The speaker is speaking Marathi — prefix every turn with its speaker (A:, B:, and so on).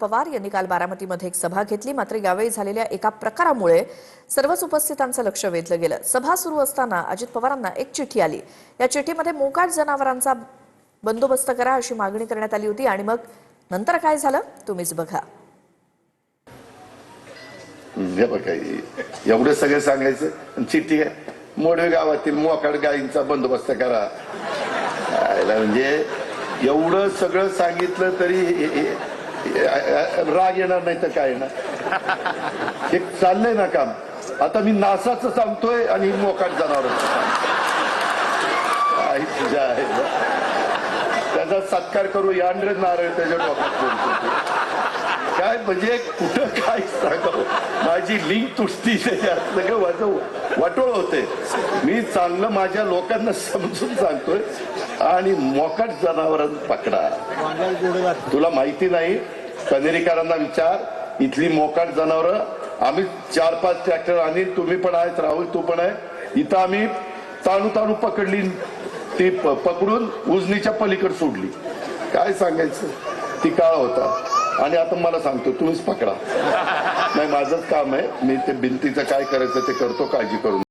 A: पवार यांनी काल बारामतीमध्ये एक सभा घेतली। मात्र यावेळी झालेल्या एका प्रकारामुळे सर्वच उपस्थितांचं लक्ष वेधलं गेलं। सभा सुरू असताना अजित पवारांना एक चिठ्ठी आली। या चिठ्ठीमध्ये मोकाट जनावरांचा बंदोबस्त करा अशी मागणी करण्यात आली होती आणि मग नंतर काय झालं तुम्हीच बघा।
B: हे बघा एवढं सगळं सांगायचं चिठ्ठी आहे मोडवे गावातील मोकाट गायींचा बंदोबस्त करा। म्हणजे एवढं सगळं सांगितलं तरी राग येणार नाही तर काय ना। एक चाललंय ना काम। आता मी नासाचं सांगतोय आणि मोकाट जनावरांचं तुझ्या आहे त्याचा सत्कार करू यांड्रे नारळ त्याच्या डोक्यात काय म्हणजे कुठं काय सांगावं। माझी लिंक तुटती त्याच्यात सगळं वाटोळ होते। मी चांगलं माझ्या लोकांना समजून सांगतोय आणि मोकाट जनावरांना पकडा। तुला माहिती नाही कनेरीकरांना विचार इथली मोकाट जनावर आम्ही 4-5 ट्रॅक्टर आणि तुम्ही पण आहेत राहुल तू पण आहे इथं आम्ही ताणू पकडली ती पकडून उजनीच्या पलीकडे सोडली। काय सांगायचं ती काळ होता आणि आता मला सांगतो तुम्हीच पकडा। नाही माझंच काम आहे मी ते भिंतीचं काय करायचं ते करतो काळजी करून।